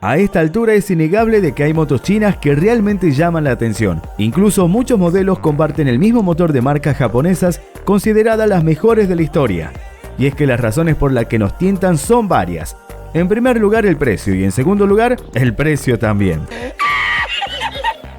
A esta altura es innegable de que hay motos chinas que realmente llaman la atención. Incluso muchos modelos comparten el mismo motor de marcas japonesas consideradas las mejores de la historia. Y es que las razones por las que nos tientan son varias. En primer lugar el precio y en segundo lugar el precio también.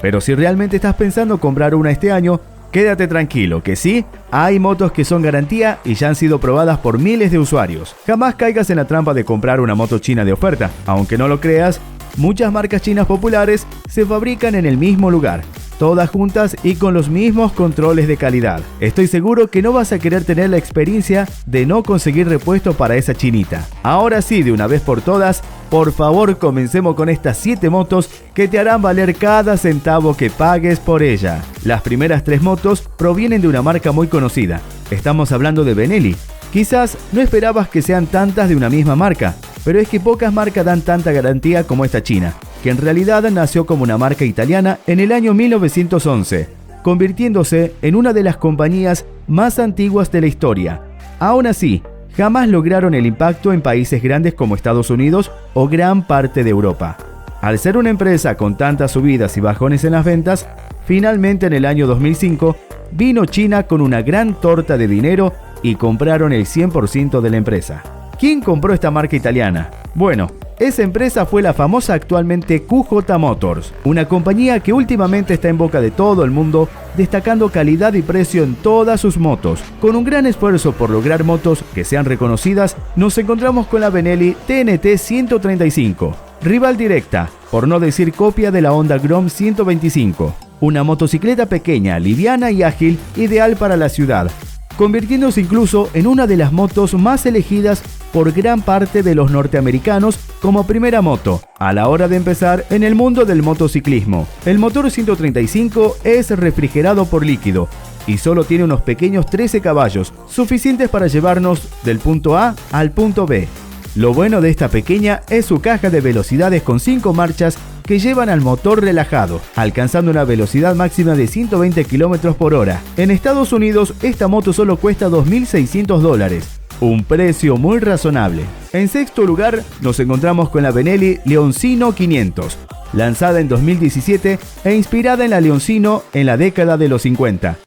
Pero si realmente estás pensando comprar una este año, quédate tranquilo que sí, hay motos que son garantía y ya han sido probadas por miles de usuarios. Jamás caigas en la trampa de comprar una moto china de oferta. Aunque no lo creas, muchas marcas chinas populares se fabrican en el mismo lugar, todas juntas y con los mismos controles de calidad. Estoy seguro que no vas a querer tener la experiencia de no conseguir repuesto para esa chinita. Ahora sí, de una vez por todas, por favor comencemos con estas 7 motos que te harán valer cada centavo que pagues por ella. Las primeras 3 motos provienen de una marca muy conocida. Estamos hablando de Benelli. Quizás no esperabas que sean tantas de una misma marca, pero es que pocas marcas dan tanta garantía como esta china, que en realidad nació como una marca italiana en el año 1911, convirtiéndose en una de las compañías más antiguas de la historia. Aún así, jamás lograron el impacto en países grandes como Estados Unidos o gran parte de Europa. Al ser una empresa con tantas subidas y bajones en las ventas, finalmente en el año 2005 vino China con una gran torta de dinero y compraron el 100% de la empresa. ¿Quién compró esta marca italiana? Bueno, esa empresa fue la famosa actualmente QJ Motors, una compañía que últimamente está en boca de todo el mundo, destacando calidad y precio en todas sus motos. Con un gran esfuerzo por lograr motos que sean reconocidas, nos encontramos con la Benelli TNT 135, rival directa, por no decir copia de la Honda Grom 125, una motocicleta pequeña, liviana y ágil, ideal para la ciudad, convirtiéndose incluso en una de las motos más elegidas por gran parte de los norteamericanos como primera moto a la hora de empezar en el mundo del motociclismo. El motor 135 es refrigerado por líquido y solo tiene unos pequeños 13 caballos, suficientes para llevarnos del punto A al punto B. Lo bueno de esta pequeña es su caja de velocidades con 5 marchas que llevan al motor relajado, alcanzando una velocidad máxima de 120 km por hora. En Estados Unidos, esta moto solo cuesta $2.600, un precio muy razonable. En sexto lugar, nos encontramos con la Benelli Leoncino 500, lanzada en 2017 e inspirada en la Leoncino en la década de los 50.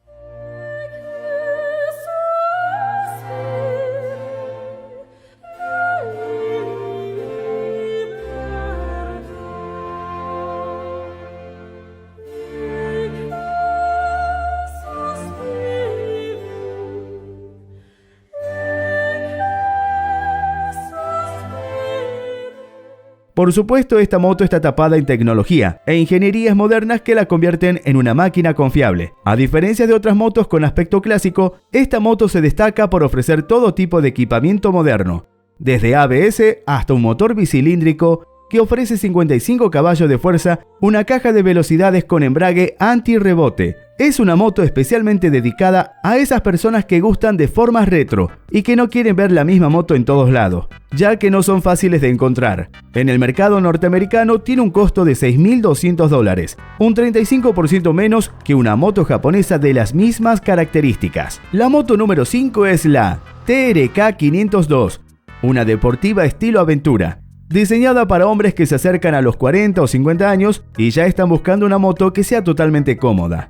Por supuesto, esta moto está tapada en tecnología e ingenierías modernas que la convierten en una máquina confiable. A diferencia de otras motos con aspecto clásico, esta moto se destaca por ofrecer todo tipo de equipamiento moderno, desde ABS hasta un motor bicilíndrico que ofrece 55 caballos de fuerza, una caja de velocidades con embrague anti-rebote. Es una moto especialmente dedicada a esas personas que gustan de formas retro y que no quieren ver la misma moto en todos lados, ya que no son fáciles de encontrar. En el mercado norteamericano tiene un costo de $6.200, un 35% menos que una moto japonesa de las mismas características. La moto número 5 es la TRK 502, una deportiva estilo aventura, diseñada para hombres que se acercan a los 40 o 50 años y ya están buscando una moto que sea totalmente cómoda.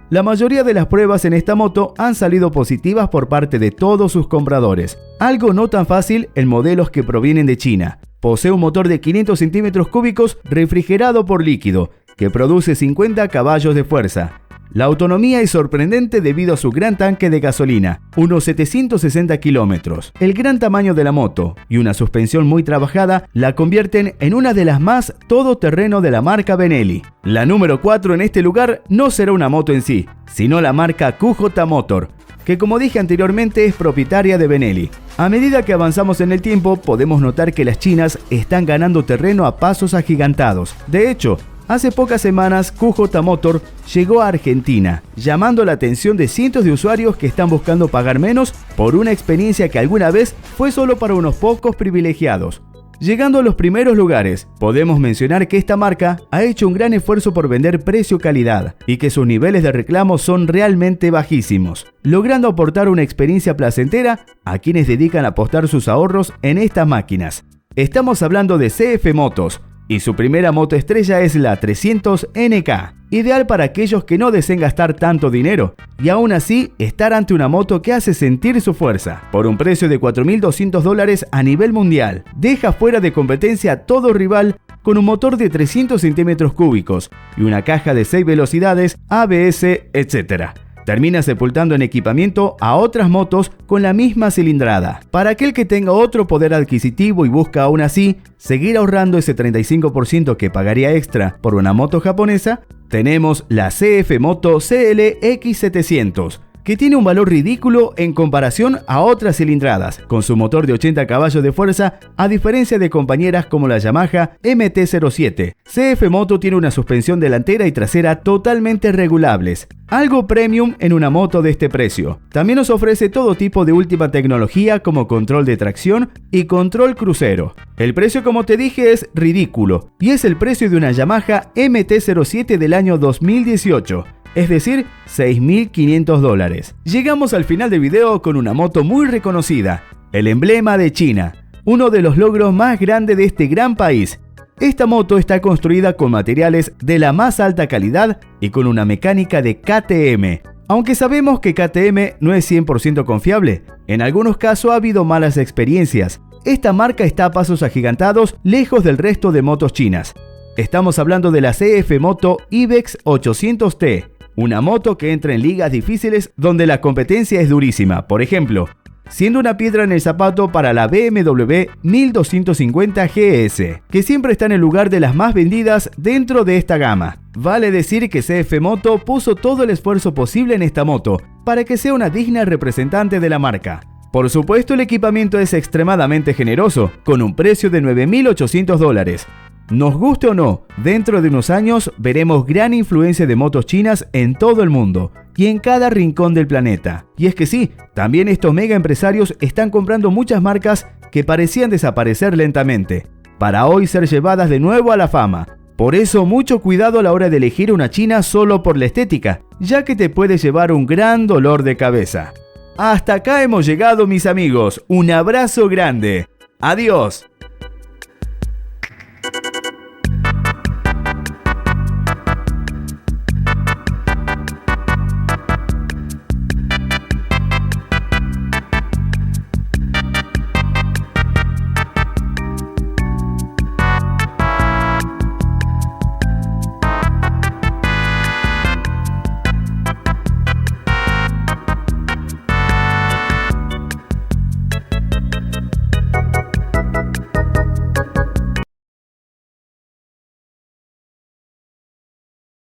La mayoría de las pruebas en esta moto han salido positivas por parte de todos sus compradores. Algo no tan fácil en modelos que provienen de China. Posee un motor de 500 centímetros cúbicos refrigerado por líquido, que produce 50 caballos de fuerza. La autonomía es sorprendente debido a su gran tanque de gasolina, unos 760 kilómetros. El gran tamaño de la moto y una suspensión muy trabajada la convierten en una de las más todoterreno de la marca Benelli. La número 4 en este lugar no será una moto en sí, sino la marca QJ Motor, que como dije anteriormente es propietaria de Benelli. A medida que avanzamos en el tiempo, podemos notar que las chinas están ganando terreno a pasos agigantados. De hecho, hace pocas semanas, QJ Motor llegó a Argentina, llamando la atención de cientos de usuarios que están buscando pagar menos por una experiencia que alguna vez fue solo para unos pocos privilegiados. Llegando a los primeros lugares, podemos mencionar que esta marca ha hecho un gran esfuerzo por vender precio-calidad y que sus niveles de reclamo son realmente bajísimos, logrando aportar una experiencia placentera a quienes dedican a apostar sus ahorros en estas máquinas. Estamos hablando de CF Motos, y su primera moto estrella es la 300 NK, ideal para aquellos que no deseen gastar tanto dinero y aún así estar ante una moto que hace sentir su fuerza. Por un precio de $4.200 a nivel mundial, deja fuera de competencia a todo rival con un motor de 300 centímetros cúbicos y una caja de 6 velocidades, ABS, etc. Termina sepultando en equipamiento a otras motos con la misma cilindrada. Para aquel que tenga otro poder adquisitivo y busca aún así seguir ahorrando ese 35% que pagaría extra por una moto japonesa, tenemos la CF Moto CLX700, que tiene un valor ridículo en comparación a otras cilindradas, con su motor de 80 caballos de fuerza, a diferencia de compañeras como la Yamaha MT-07. CF Moto tiene una suspensión delantera y trasera totalmente regulables, algo premium en una moto de este precio. También nos ofrece todo tipo de última tecnología como control de tracción y control crucero. El precio, como te dije, es ridículo, y es el precio de una Yamaha MT-07 del año 2018. Es decir, $6.500. Llegamos al final del video con una moto muy reconocida, el emblema de China, uno de los logros más grandes de este gran país. Esta moto está construida con materiales de la más alta calidad y con una mecánica de KTM. Aunque sabemos que KTM no es 100% confiable, en algunos casos ha habido malas experiencias. Esta marca está a pasos agigantados lejos del resto de motos chinas. Estamos hablando de la CF Moto Ibex 800T. Una moto que entra en ligas difíciles donde la competencia es durísima, por ejemplo, siendo una piedra en el zapato para la BMW 1250 GS, que siempre está en el lugar de las más vendidas dentro de esta gama. Vale decir que CF Moto puso todo el esfuerzo posible en esta moto para que sea una digna representante de la marca. Por supuesto, el equipamiento es extremadamente generoso, con un precio de $9.800. Nos guste o no, dentro de unos años veremos gran influencia de motos chinas en todo el mundo y en cada rincón del planeta. Y es que sí, también estos mega empresarios están comprando muchas marcas que parecían desaparecer lentamente, para hoy ser llevadas de nuevo a la fama. Por eso mucho cuidado a la hora de elegir una china solo por la estética, ya que te puede llevar un gran dolor de cabeza. Hasta acá hemos llegado, mis amigos. Un abrazo grande. Adiós.